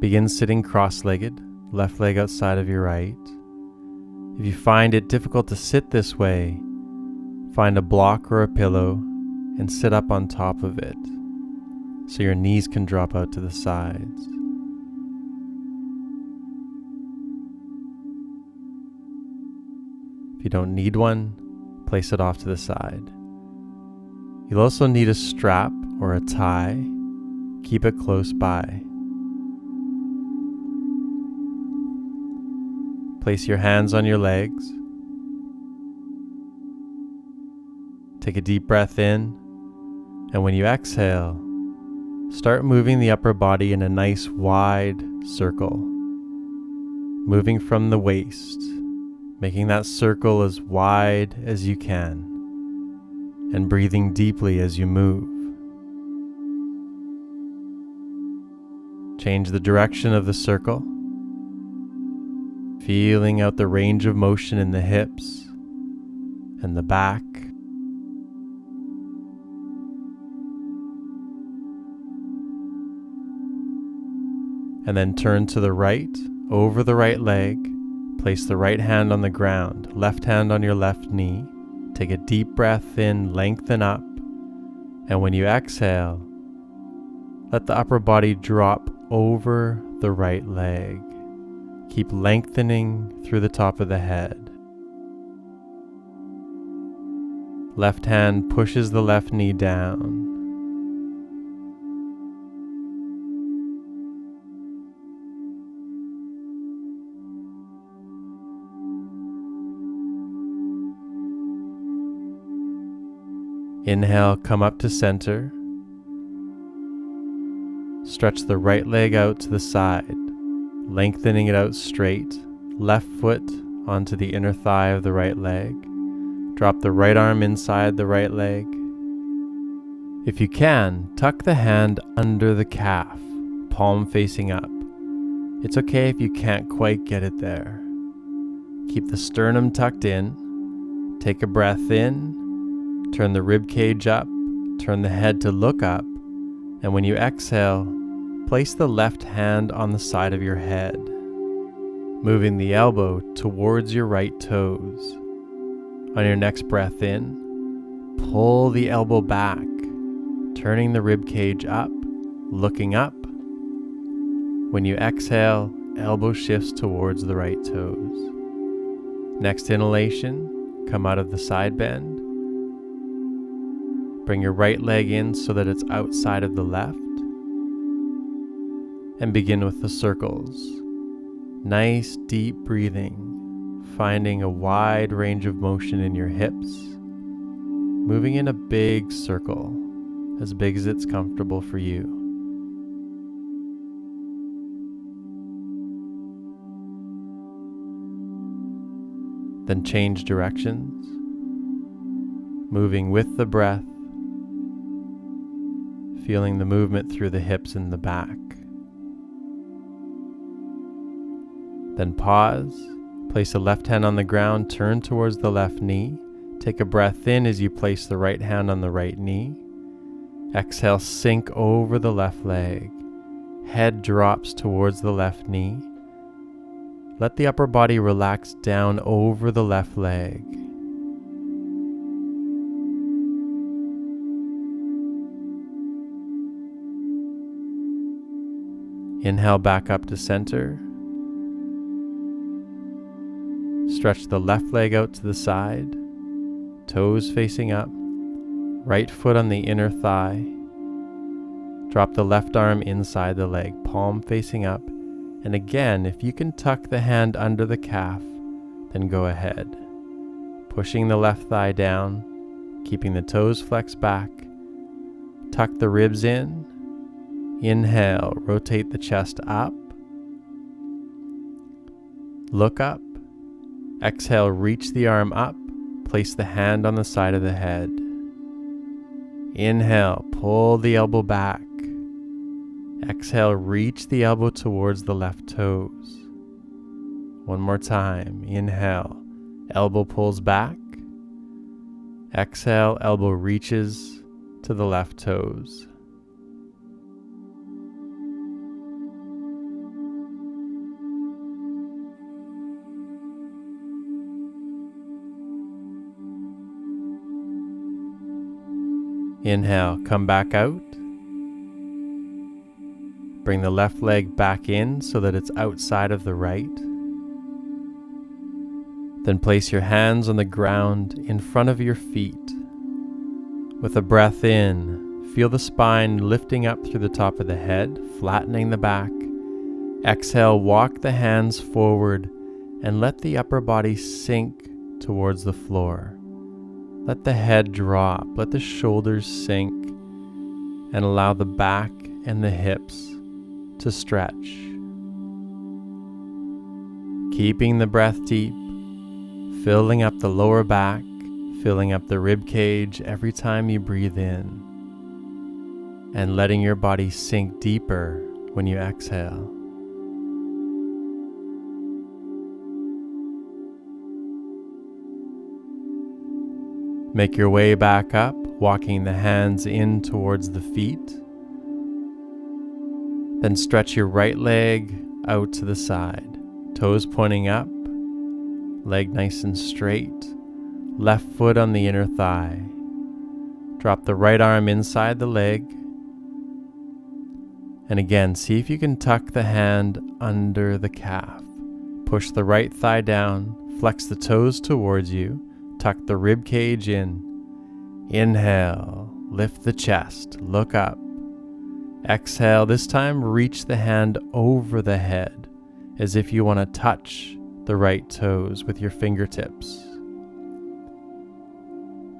Begin sitting cross-legged, left leg outside of your right. If you find it difficult to sit this way, find a block or a pillow and sit up on top of it so your knees can drop out to the sides. If you don't need one, place it off to the side. You'll also need a strap or a tie. Keep it close by. Place your hands on your legs. Take a deep breath in, and when you exhale, start moving the upper body in a nice wide circle, moving from the waist, making that circle as wide as you can, and breathing deeply as you move. Change the direction of the circle, feeling out the range of motion in the hips and the back. And then turn to the right, over the right leg. Place the right hand on the ground, left hand on your left knee. Take a deep breath in, lengthen up. And when you exhale, let the upper body drop over the right leg. Keep lengthening through the top of the head. Left hand pushes the left knee down. Inhale, come up to center. Stretch the right leg out to the side, lengthening it out straight. Left foot onto the inner thigh of the right leg. Drop the right arm inside the right leg. If you can, tuck the hand under the calf, palm facing up. It's okay if you can't quite get it there. Keep the sternum tucked in. Take a breath in. Turn the rib cage up. Turn the head to look up. And when you exhale, place the left hand on the side of your head, moving the elbow towards your right toes. On your next breath in, pull the elbow back, turning the rib cage up, looking up. When you exhale, elbow shifts towards the right toes. Next inhalation, come out of the side bend. Bring your right leg in so that it's outside of the left. And begin with the circles. Nice deep breathing, finding a wide range of motion in your hips, moving in a big circle, as big as it's comfortable for you. Then change directions, moving with the breath, feeling the movement through the hips and the back. Then pause, place the left hand on the ground, turn towards the left knee. Take a breath in as you place the right hand on the right knee. Exhale, sink over the left leg. Head drops towards the left knee. Let the upper body relax down over the left leg. Inhale back up to center. Stretch the left leg out to the side, toes facing up, right foot on the inner thigh. Drop the left arm inside the leg, palm facing up. And again, if you can tuck the hand under the calf, then go ahead. Pushing the left thigh down, keeping the toes flexed back. Tuck the ribs in. Inhale, rotate the chest up. Look up. Exhale, reach the arm up. Place the hand on the side of the head. Inhale, pull the elbow back. Exhale, reach the elbow towards the left toes. One more time. Inhale, elbow pulls back. Exhale, elbow reaches to the left toes. Inhale, come back out. Bring the left leg back in so that it's outside of the right. Then place your hands on the ground in front of your feet. With a breath in, feel the spine lifting up through the top of the head, flattening the back. Exhale, walk the hands forward and let the upper body sink towards the floor. Let the head drop, let the shoulders sink, and allow the back and the hips to stretch. Keeping the breath deep, filling up the lower back, filling up the rib cage every time you breathe in, and letting your body sink deeper when you exhale. Make your way back up, walking the hands in towards the feet. Then stretch your right leg out to the side, toes pointing up, leg nice and straight, left foot on the inner thigh. Drop the right arm inside the leg. And again, see if you can tuck the hand under the calf. Push the right thigh down, flex the toes towards you, tuck the rib cage in. Inhale, lift the chest, look up. Exhale, this time reach the hand over the head as if you want to touch the right toes with your fingertips.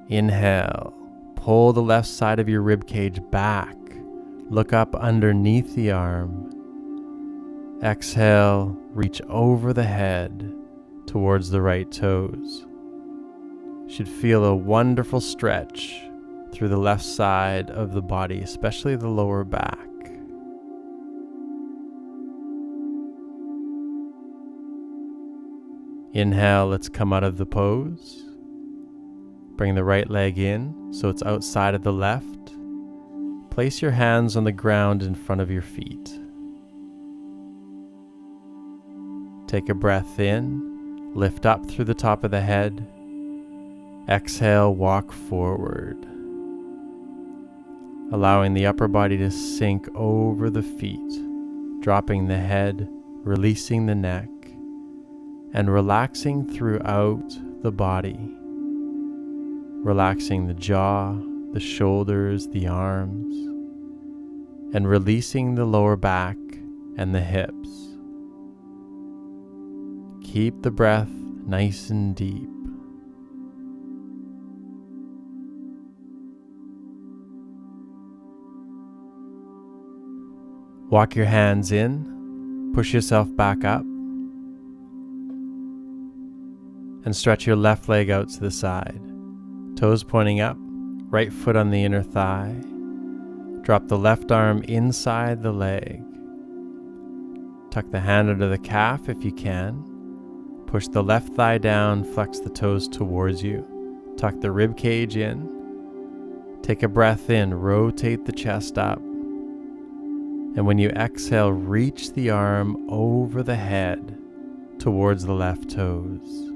Inhale, pull the left side of your rib cage back. Look up underneath the arm. Exhale, reach over the head towards the right toes. You should feel a wonderful stretch through the left side of the body, especially the lower back. Inhale, let's come out of the pose. Bring the right leg in so it's outside of the left. Place your hands on the ground in front of your feet. Take a breath in, lift up through the top of the head. Exhale, walk forward. Allowing the upper body to sink over the feet, dropping the head, releasing the neck, and relaxing throughout the body. Relaxing the jaw, the shoulders, the arms, and releasing the lower back and the hips. Keep the breath nice and deep. Walk your hands in, push yourself back up, and stretch your left leg out to the side. Toes pointing up, right foot on the inner thigh. Drop the left arm inside the leg. Tuck the hand under the calf if you can. Push the left thigh down, flex the toes towards you. Tuck the rib cage in. Take a breath in, rotate the chest up. And when you exhale, reach the arm over the head towards the left toes.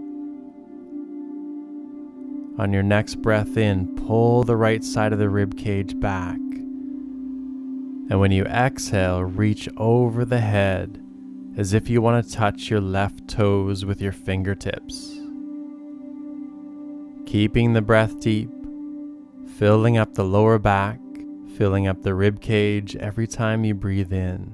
On your next breath in, pull the right side of the rib cage back. And when you exhale, reach over the head as if you want to touch your left toes with your fingertips. Keeping the breath deep, filling up the lower back, filling up the rib cage every time you breathe in.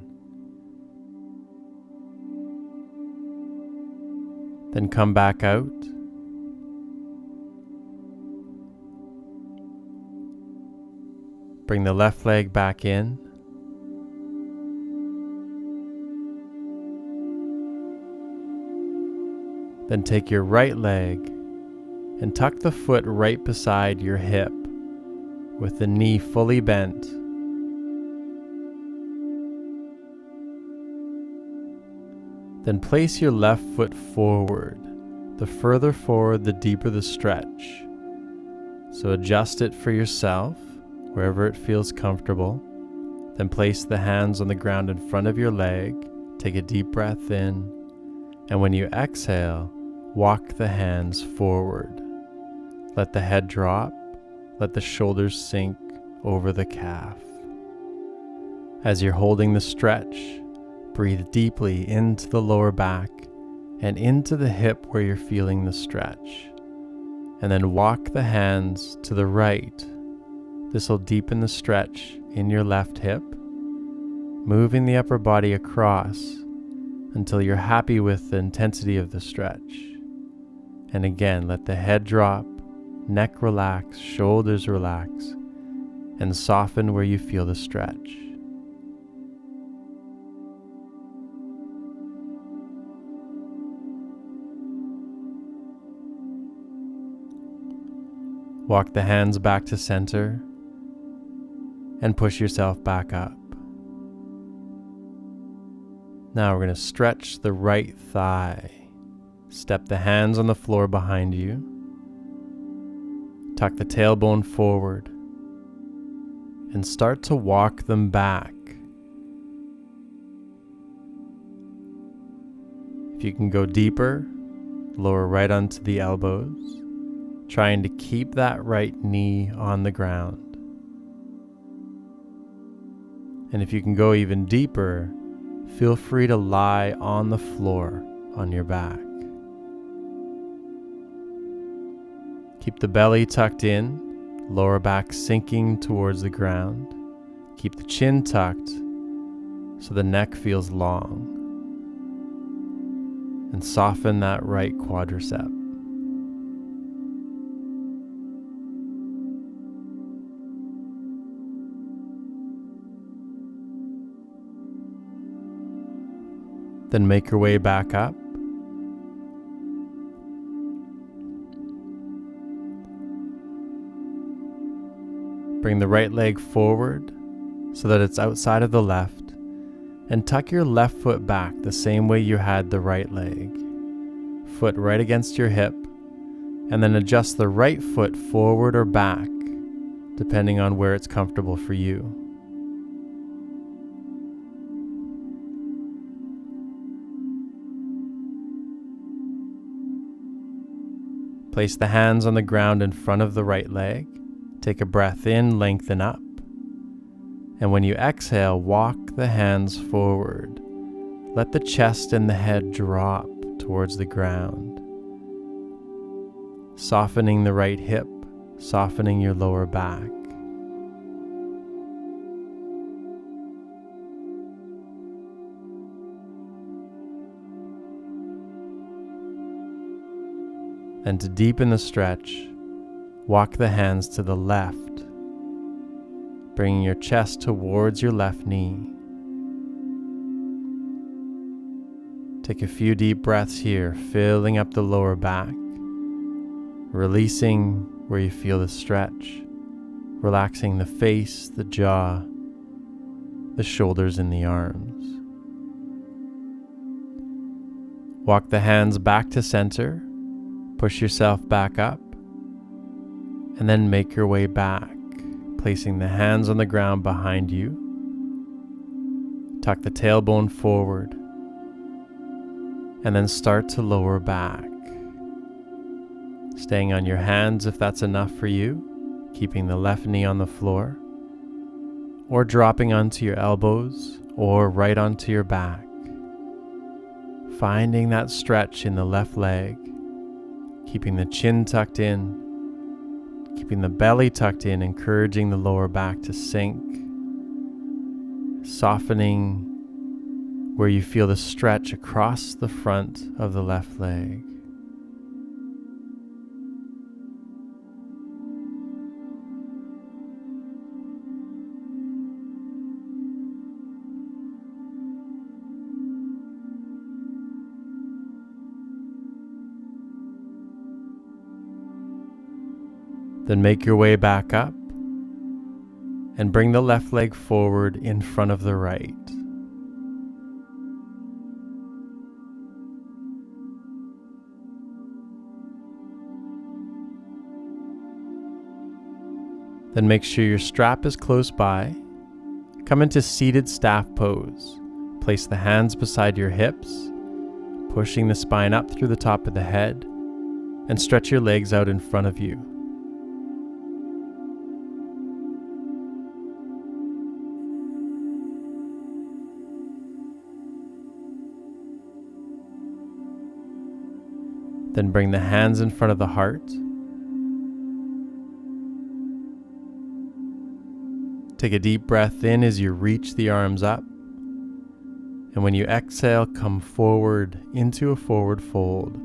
Then come back out. Bring the left leg back in. Then take your right leg and tuck the foot right beside your hip with the knee fully bent. Then place your left foot forward. The further forward, the deeper the stretch. So adjust it for yourself, wherever it feels comfortable. Then place the hands on the ground in front of your leg. Take a deep breath in. And when you exhale, walk the hands forward. Let the head drop. Let the shoulders sink. over the calf. As you're holding the stretch, breathe deeply into the lower back and into the hip where you're feeling the stretch. And then walk the hands to the right. This will deepen the stretch in your left hip, moving the upper body across until you're happy with the intensity of the stretch. And again, let the head drop, neck relax, shoulders relax, and soften where you feel the stretch. Walk the hands back to center and push yourself back up. Now we're going to stretch the right thigh. Step the hands on the floor behind you. Tuck the tailbone forward and start to walk them back. If you can go deeper, lower right onto the elbows, trying to keep that right knee on the ground. And if you can go even deeper, feel free to lie on the floor on your back. Keep the belly tucked in, lower back sinking towards the ground. Keep the chin tucked so the neck feels long. And soften that right quadricep. Then make your way back up. Bring the right leg forward so that it's outside of the left, and tuck your left foot back the same way you had the right leg. Foot right against your hip, and then adjust the right foot forward or back, depending on where it's comfortable for you. Place the hands on the ground in front of the right leg. Take a breath in, lengthen up. And when you exhale, walk the hands forward. Let the chest and the head drop towards the ground. Softening the right hip, softening your lower back. And to deepen the stretch, walk the hands to the left, bringing your chest towards your left knee. Take a few deep breaths here, filling up the lower back, releasing where you feel the stretch, relaxing the face, the jaw, the shoulders, and the arms. Walk the hands back to center. Push yourself back up, and then make your way back, placing the hands on the ground behind you. Tuck the tailbone forward, and then start to lower back. Staying on your hands if that's enough for you, keeping the left knee on the floor, or dropping onto your elbows or right onto your back. Finding that stretch in the left leg. Keeping the chin tucked in, keeping the belly tucked in, encouraging the lower back to sink, softening where you feel the stretch across the front of the left leg. Then make your way back up and bring the left leg forward in front of the right. Then make sure your strap is close by. Come into seated staff pose. Place the hands beside your hips, pushing the spine up through the top of the head, and stretch your legs out in front of you. Then bring the hands in front of the heart. Take a deep breath in as you reach the arms up. And when you exhale, come forward into a forward fold,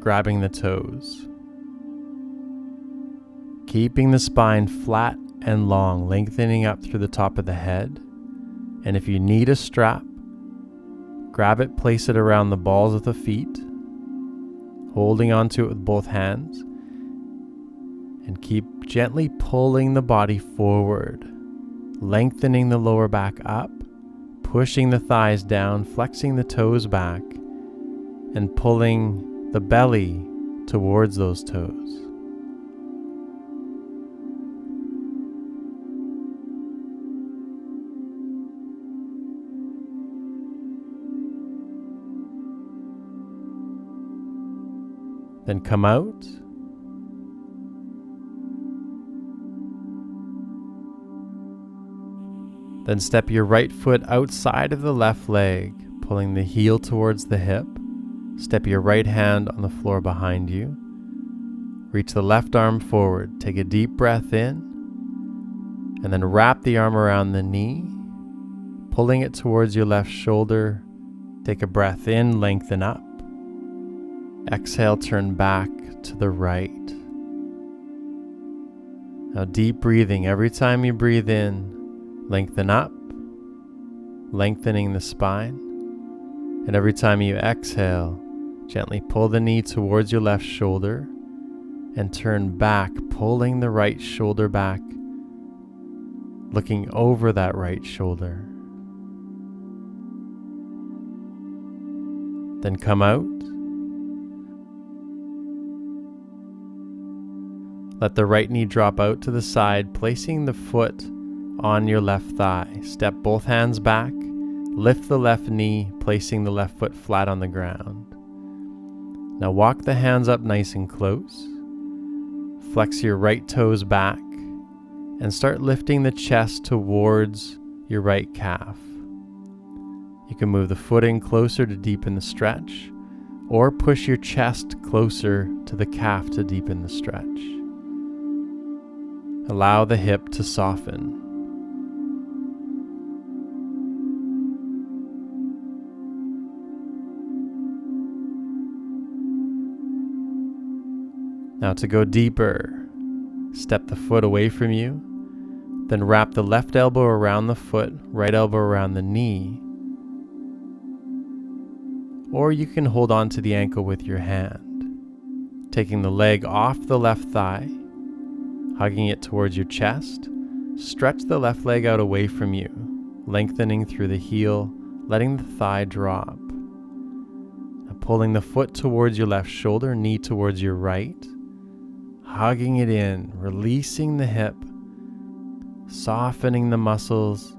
grabbing the toes. Keeping the spine flat and long, lengthening up through the top of the head. And if you need a strap, grab it, place it around the balls of the feet, holding onto it with both hands, and keep gently pulling the body forward, lengthening the lower back up, pushing the thighs down, flexing the toes back, and pulling the belly towards those toes. Then come out. Then step your right foot outside of the left leg, pulling the heel towards the hip. Step your right hand on the floor behind you. Reach the left arm forward. Take a deep breath in. And then wrap the arm around the knee, pulling it towards your left shoulder. Take a breath in, lengthen up. Exhale, turn back to the right. Now deep breathing. Every time you breathe in, lengthen up, lengthening the spine. And every time you exhale, gently pull the knee towards your left shoulder and turn back, pulling the right shoulder back, looking over that right shoulder. Then come out. Let the right knee drop out to the side, placing the foot on your left thigh. Step both hands back, lift the left knee, placing the left foot flat on the ground. Now walk the hands up nice and close. Flex your right toes back and start lifting the chest towards your right calf. You can move the foot in closer to deepen the stretch, or push your chest closer to the calf to deepen the stretch. Allow the hip to soften. Now to go deeper, step the foot away from you, then wrap the left elbow around the foot, right elbow around the knee, or you can hold on to the ankle with your hand, taking the leg off the left thigh, hugging it towards your chest. Stretch the left leg out away from you, lengthening through the heel, letting the thigh drop. Now pulling the foot towards your left shoulder, knee towards your right, hugging it in, releasing the hip, softening the muscles,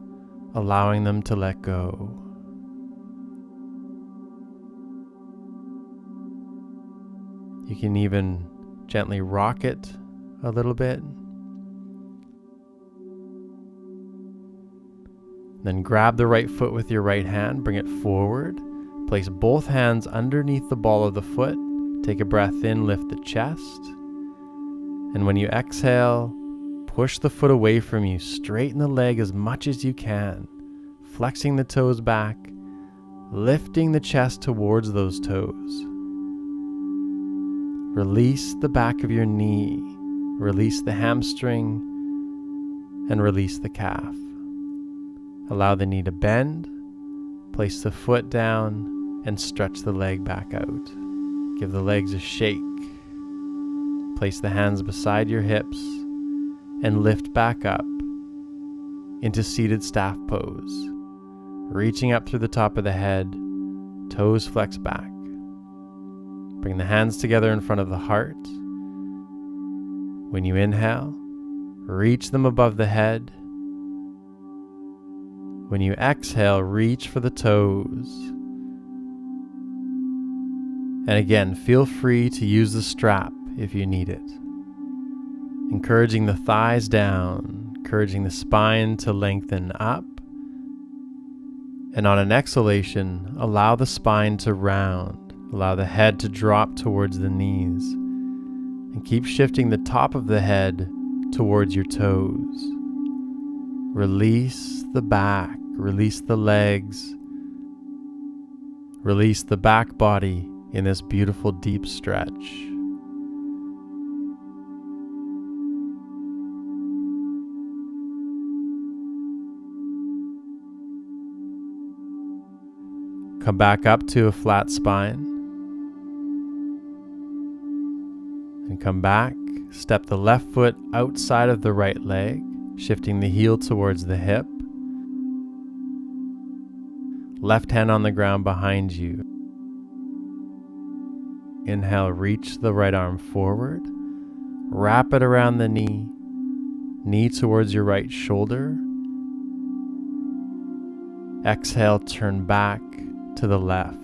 allowing them to let go. You can even gently rock it a little bit. Then grab the right foot with your right hand, bring it forward. Place both hands underneath the ball of the foot. Take a breath in, lift the chest. And when you exhale, push the foot away from you. Straighten the leg as much as you can, flexing the toes back, lifting the chest towards those toes. Release the back of your knee. Release the hamstring and release the calf. Allow the knee to bend, place the foot down, and stretch the leg back out. Give the legs a shake. Place the hands beside your hips and lift back up into seated staff pose. Reaching up through the top of the head, toes flex back. Bring the hands together in front of the heart. When you inhale, reach them above the head. When you exhale, reach for the toes. And again, feel free to use the strap if you need it. Encouraging the thighs down, encouraging the spine to lengthen up. And on an exhalation, allow the spine to round, Allow the head to drop towards the knees, and keep shifting the top of the head towards your toes. Release the back, release the legs, release the back body in this beautiful deep stretch. Come back up to a flat spine. And come back, step the left foot outside of the right leg, shifting the heel towards the hip. Left hand on the ground behind you. Inhale, reach the right arm forward. Wrap it around the knee. Knee towards your right shoulder. Exhale, turn back to the left.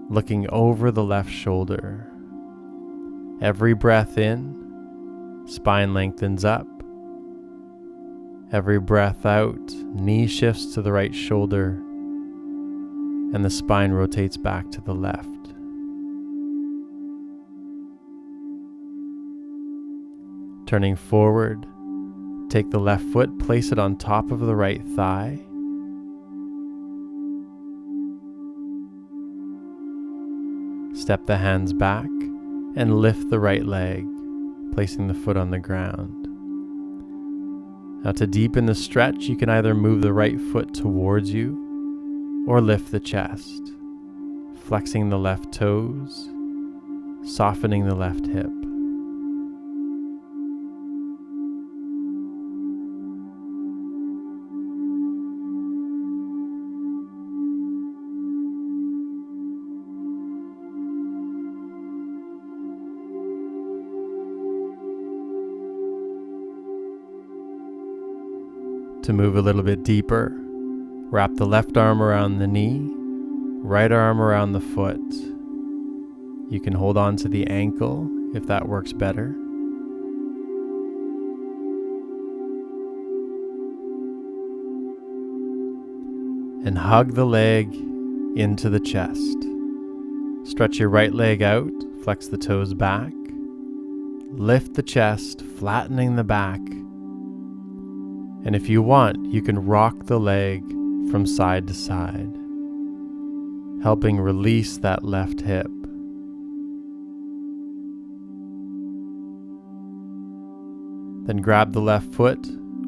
Looking over the left shoulder. Every breath in, spine lengthens up. Every breath out, knee shifts to the right shoulder, and the spine rotates back to the left. Turning forward, take the left foot, place it on top of the right thigh. Step the hands back and lift the right leg, placing the foot on the ground. Now to deepen the stretch, you can either move the right foot towards you or lift the chest, flexing the left toes, softening the left hip. To move a little bit deeper, wrap the left arm around the knee, right arm around the foot. You can hold on to the ankle if that works better. And hug the leg into the chest. Stretch your right leg out, flex the toes back. Lift the chest, flattening the back. And if you want, you can rock the leg from side to side, helping release that left hip. Then grab the left foot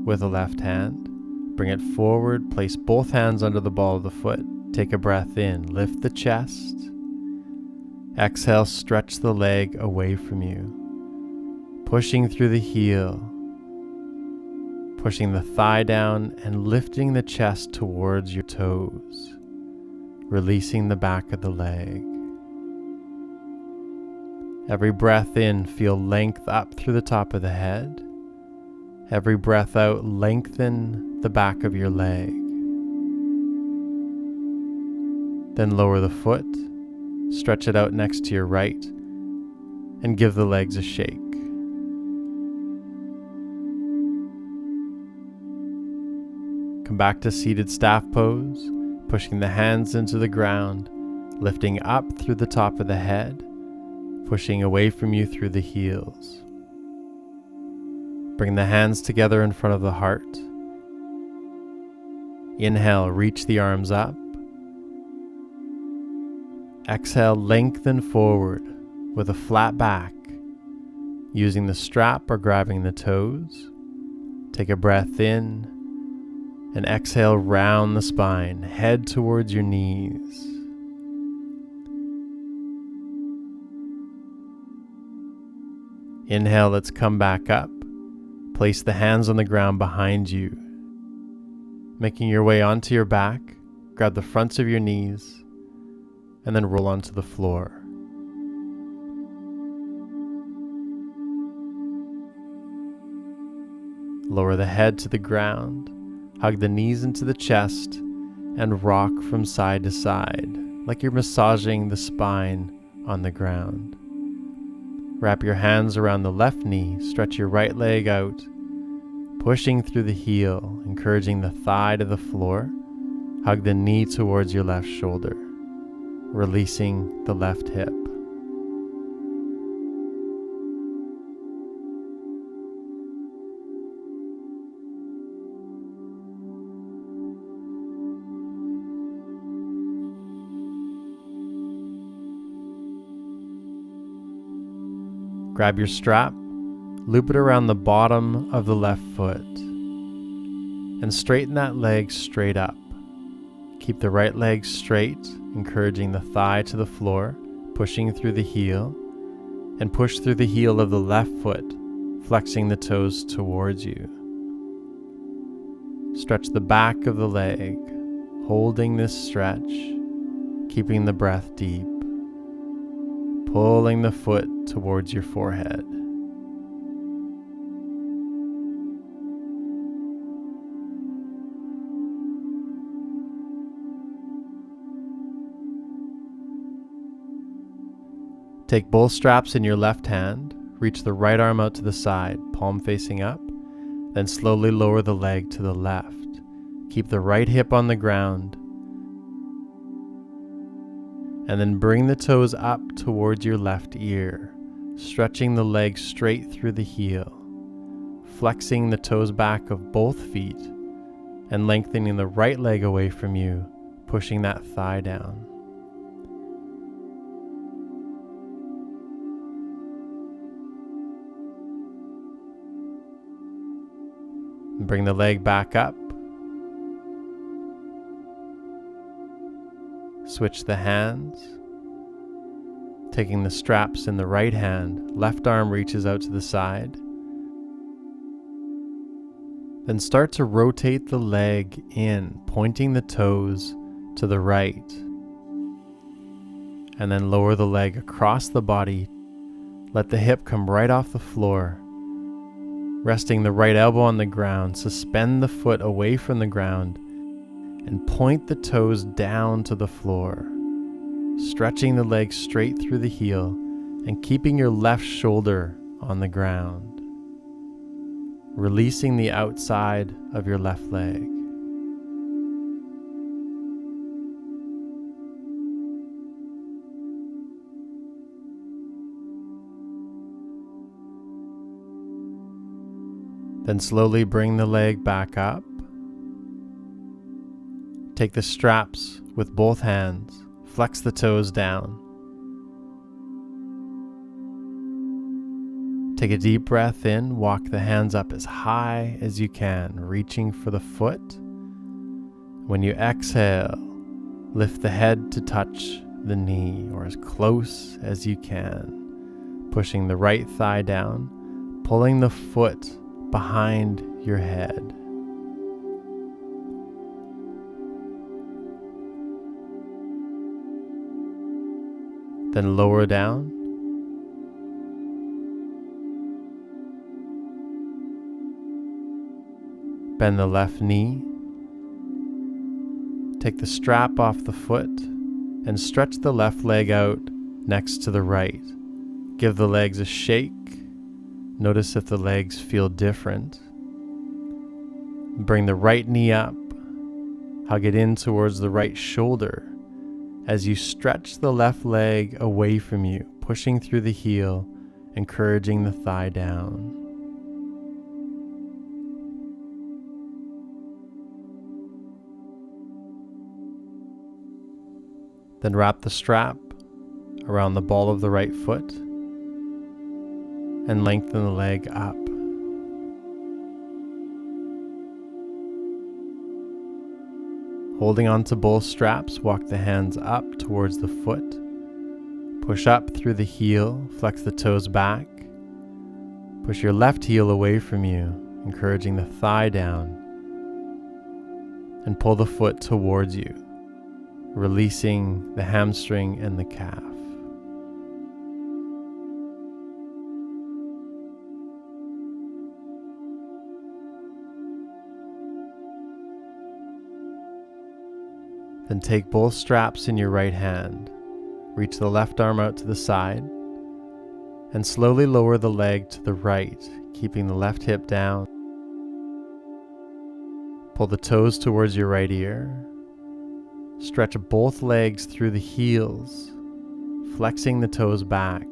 with the left hand, bring it forward, place both hands under the ball of the foot. Take a breath in, lift the chest. Exhale, stretch the leg away from you, pushing through the heel. Pushing the thigh down and lifting the chest towards your toes, releasing the back of the leg. Every breath in, feel length up through the top of the head. Every breath out, lengthen the back of your leg. Then lower the foot, stretch it out next to your right, and give the legs a shake. Come back to seated staff pose, pushing the hands into the ground, lifting up through the top of the head, pushing away from you through the heels. Bring the hands together in front of the heart. Inhale, reach the arms up. Exhale, lengthen forward with a flat back, using the strap or grabbing the toes. Take a breath in. And exhale, round the spine, head towards your knees. Inhale, let's come back up. Place the hands on the ground behind you. Making your way onto your back, grab the fronts of your knees, and then roll onto the floor. Lower the head to the ground. Hug the knees into the chest and rock from side to side, like you're massaging the spine on the ground. Wrap your hands around the left knee, stretch your right leg out, pushing through the heel, encouraging the thigh to the floor, Hug the knee towards your left shoulder, releasing the left hip. Grab your strap, loop it around the bottom of the left foot, and straighten that leg straight up. Keep the right leg straight, encouraging the thigh to the floor, pushing through the heel, and push through the heel of the left foot, flexing the toes towards you. Stretch the back of the leg, holding this stretch, keeping the breath deep, pulling the foot towards your forehead. Take both straps in your left hand, reach the right arm out to the side, palm facing up, then slowly lower the leg to the left. Keep the right hip on the ground, and then bring the toes up towards your left ear, stretching the leg straight through the heel, flexing the toes back of both feet, and lengthening the right leg away from you, pushing that thigh down. Bring the leg back up. Switch the hands. Taking the straps in the right hand, left arm reaches out to the side. Then start to rotate the leg in, pointing the toes to the right. And then lower the leg across the body. Let the hip come right off the floor. Resting the right elbow on the ground, suspend the foot away from the ground and point the toes down to the floor, stretching the leg straight through the heel and keeping your left shoulder on the ground, releasing the outside of your left leg. Then slowly bring the leg back up. Take the straps with both hands, flex the toes down. Take a deep breath in, walk the hands up as high as you can, reaching for the foot. When you exhale, lift the head to touch the knee or as close as you can, pushing the right thigh down, pulling the foot behind your head. Then lower down. Bend the left knee. Take the strap off the foot and stretch the left leg out next to the right. Give the legs a shake. Notice if the legs feel different. Bring the right knee up. Hug it in towards the right shoulder as you stretch the left leg away from you, pushing through the heel, encouraging the thigh down. Then wrap the strap around the ball of the right foot and lengthen the leg up. Holding on to both straps, walk the hands up towards the foot. Push up through the heel, flex the toes back. Push your left heel away from you, encouraging the thigh down. And pull the foot towards you, releasing the hamstring and the calf. Then take both straps in your right hand, reach the left arm out to the side, and slowly lower the leg to the right, keeping the left hip down. Pull the toes towards your right ear, Stretch both legs through the heels, flexing the toes back,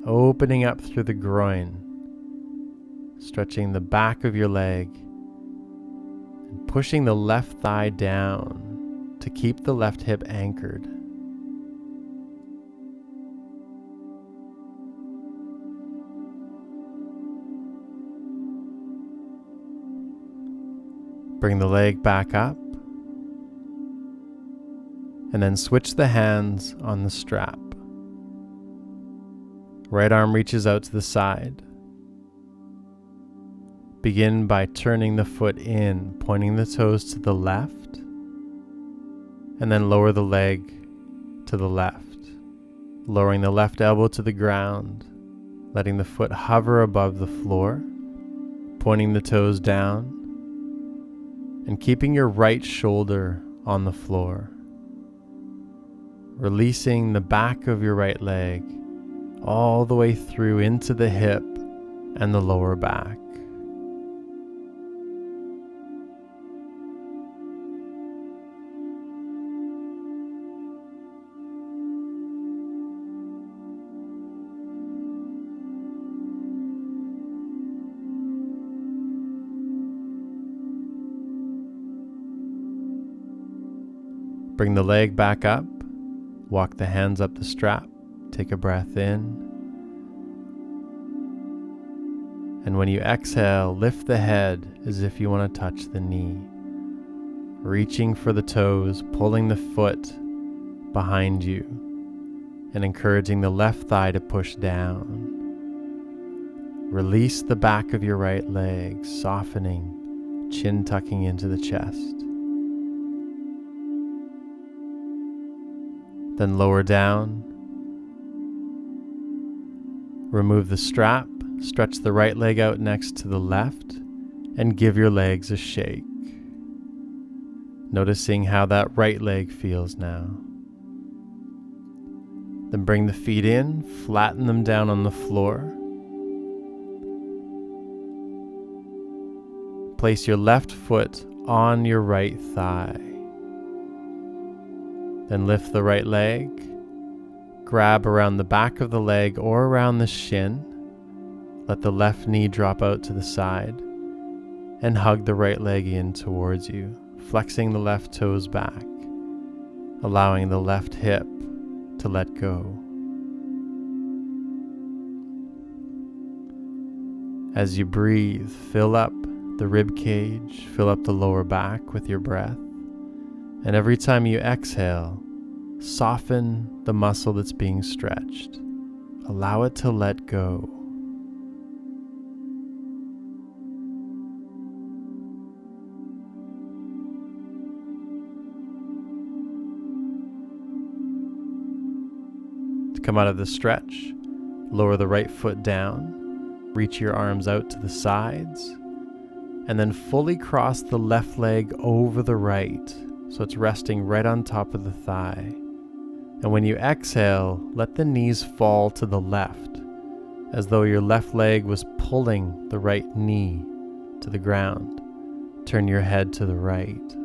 opening up through the groin, stretching the back of your leg, and pushing the left thigh down to keep the left hip anchored. Bring the leg back up, and then switch the hands on the strap. Right arm reaches out to the side. Begin by turning the foot in, pointing the toes to the left, and then lower the leg to the left, lowering the left elbow to the ground, letting the foot hover above the floor, pointing the toes down, and keeping your right shoulder on the floor. Releasing the back of your right leg all the way through into the hip and the lower back. Bring the leg back up, walk the hands up the strap, take a breath in. And when you exhale, lift the head as if you want to touch the knee. Reaching for the toes, pulling the foot behind you, and encouraging the left thigh to push down. Release the back of your right leg, softening, chin tucking into the chest. Then lower down. Remove the strap, stretch the right leg out next to the left, and give your legs a shake. Noticing how that right leg feels now. Then bring the feet in, flatten them down on the floor. Place your left foot on your right thigh. Then lift the right leg, grab around the back of the leg or around the shin, let the left knee drop out to the side, and hug the right leg in towards you, flexing the left toes back, allowing the left hip to let go. As you breathe, fill up the rib cage, fill up the lower back with your breath. And every time you exhale, soften the muscle that's being stretched. Allow it to let go. To come out of the stretch, lower the right foot down, reach your arms out to the sides, and then fully cross the left leg over the right. So it's resting right on top of the thigh. And when you exhale, let the knees fall to the left, as though your left leg was pulling the right knee to the ground. Turn your head to the right.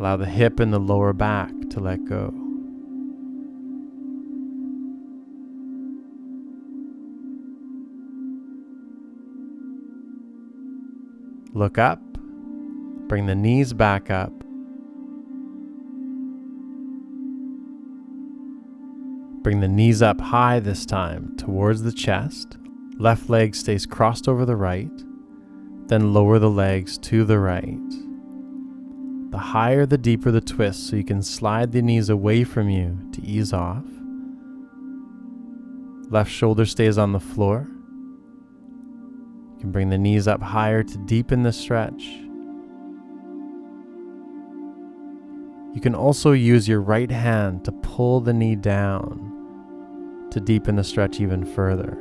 Allow the hip and the lower back to let go. Look up. Bring the knees back up. Bring the knees up high this time towards the chest. Left leg stays crossed over the right. Then lower the legs to the right. The higher, the deeper the twist, so you can slide the knees away from you to ease off. Left shoulder stays on the floor. You can bring the knees up higher to deepen the stretch. You can also use your right hand to pull the knee down to deepen the stretch even further.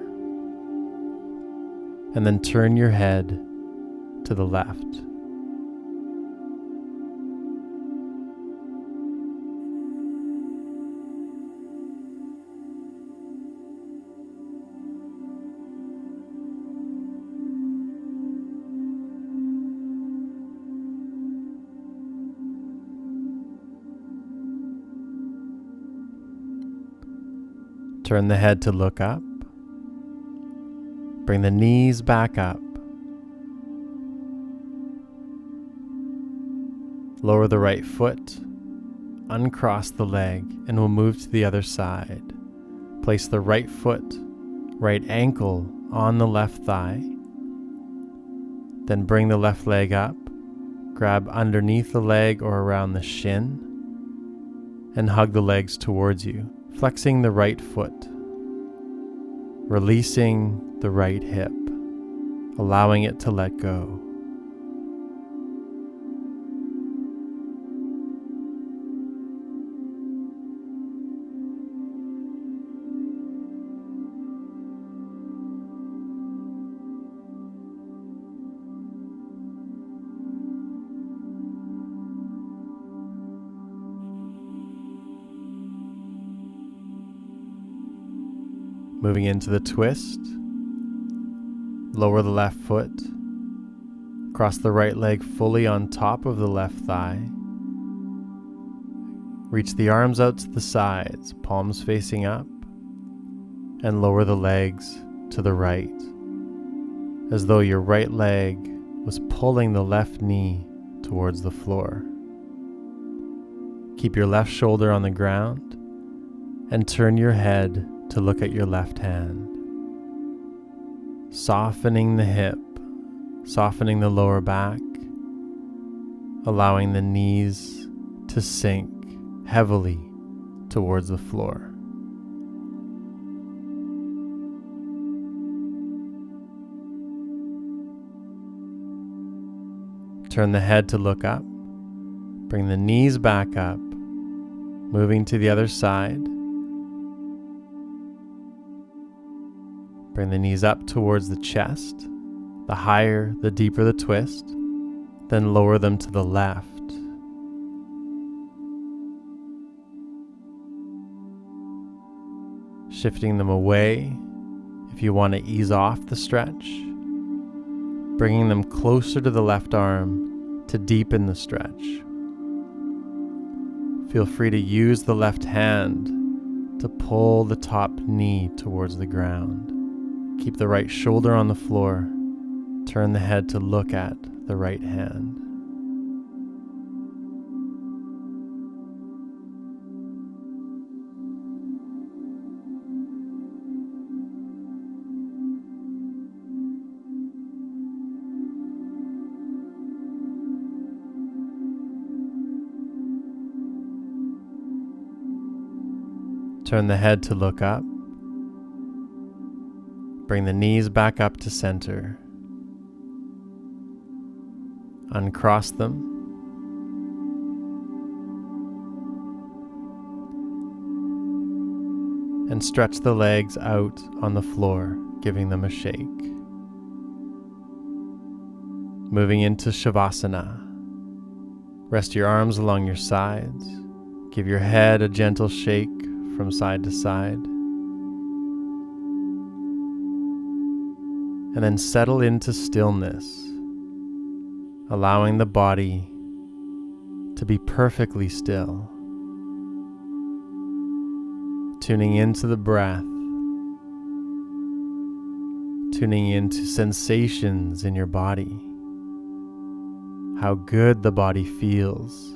And then turn your head to the left. Turn the head to look up. Bring the knees back up. Lower the right foot, uncross the leg, and we'll move to the other side. Place the right foot, right ankle on the left thigh. Then bring the left leg up, grab underneath the leg or around the shin, and hug the legs towards you, flexing the right foot, releasing the right hip, allowing it to let go. Moving into the twist, lower the left foot, cross the right leg fully on top of the left thigh, reach the arms out to the sides, palms facing up, and lower the legs to the right, as though your right leg was pulling the left knee towards the floor. Keep your left shoulder on the ground and turn your head to look at your left hand, softening the hip, softening the lower back, allowing the knees to sink heavily towards the floor. Turn the head to look up, bring the knees back up, moving to the other side. Bring the knees up towards the chest. The higher, the deeper the twist. Then lower them to the left. Shifting them away if you want to ease off the stretch. Bringing them closer to the left arm to deepen the stretch. Feel free to use the left hand to pull the top knee towards the ground. Keep the right shoulder on the floor. Turn the head to look at the right hand. Turn the head to look up. Bring the knees back up to center. Uncross them. And stretch the legs out on the floor, giving them a shake. Moving into Shavasana. Rest your arms along your sides. Give your head a gentle shake from side to side. And then settle into stillness, allowing the body to be perfectly still. Tuning into the breath, tuning into sensations in your body, how good the body feels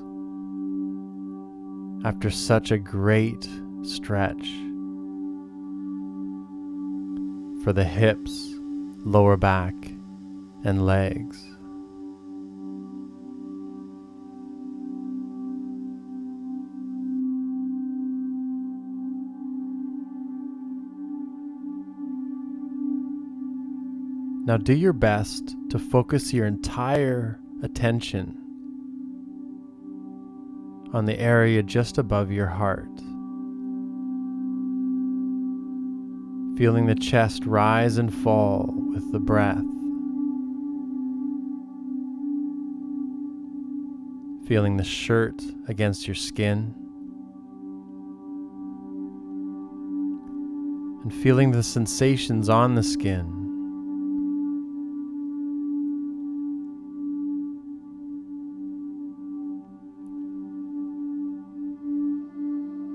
after such a great stretch for the hips, lower back, and legs. Now do your best to focus your entire attention on the area just above your heart. Feeling the chest rise and fall with the breath. Feeling the shirt against your skin. And feeling the sensations on the skin.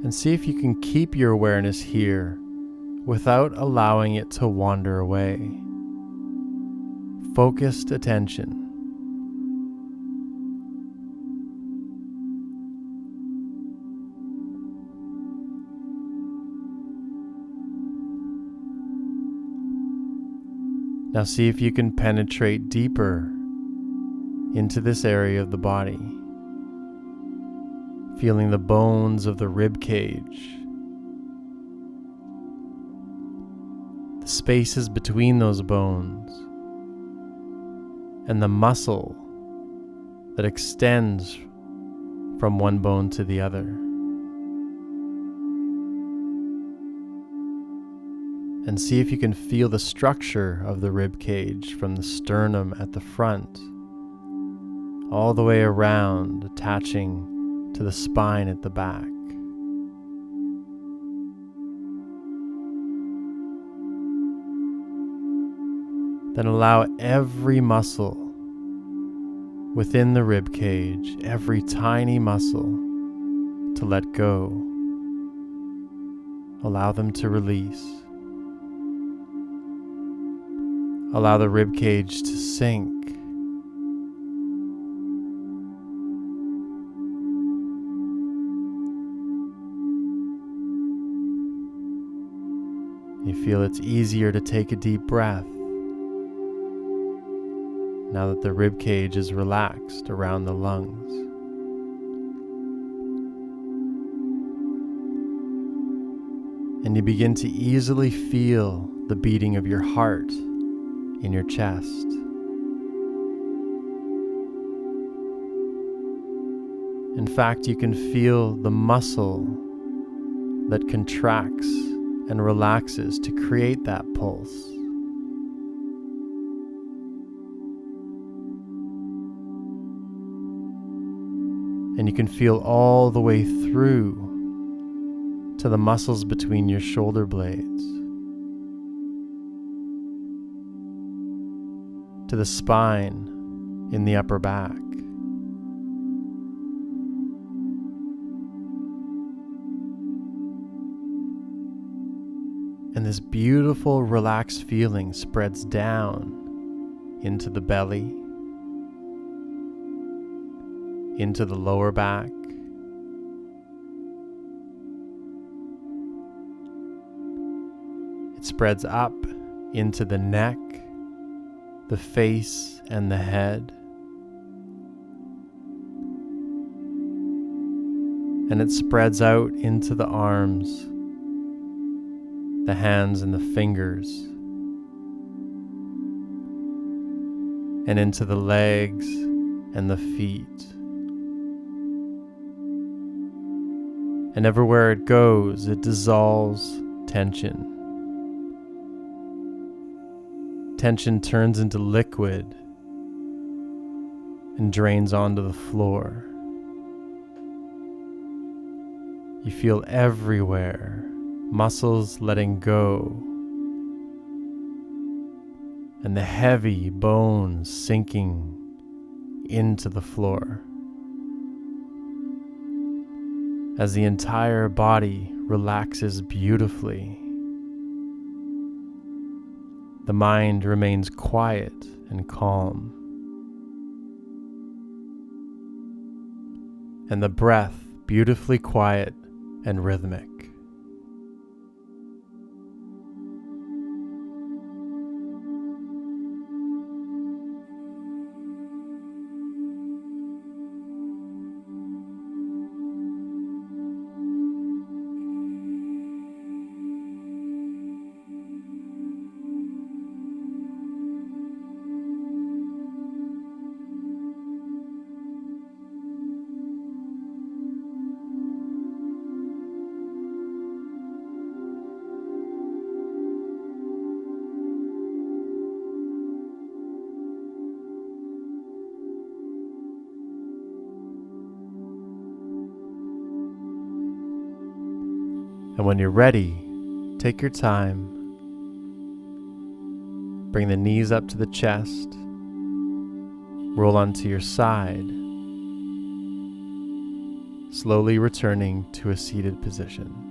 And see if you can keep your awareness here without allowing it to wander away. Focused attention. Now see if you can penetrate deeper into this area of the body, feeling the bones of the rib cage, the spaces between those bones, and the muscle that extends from one bone to the other. And see if you can feel the structure of the rib cage from the sternum at the front, all the way around, attaching to the spine at the back. Then allow every muscle within the rib cage, every tiny muscle, to let go. Allow them to release. Allow the rib cage to sink. You feel it's easier to take a deep breath now that the rib cage is relaxed around the lungs. And you begin to easily feel the beating of your heart in your chest. In fact, you can feel the muscle that contracts and relaxes to create that pulse. And you can feel all the way through to the muscles between your shoulder blades, to the spine in the upper back. And this beautiful relaxed feeling spreads down into the belly, into the lower back, it spreads up into the neck, the face, and the head. And it spreads out into the arms, the hands and the fingers, and into the legs and the feet. And everywhere it goes, it dissolves tension. Tension turns into liquid and drains onto the floor. You feel everywhere muscles letting go and the heavy bones sinking into the floor as the entire body relaxes beautifully. The mind remains quiet and calm, and the breath beautifully quiet and rhythmic. And when you're ready, take your time. Bring the knees up to the chest. Roll onto your side, slowly returning to a seated position.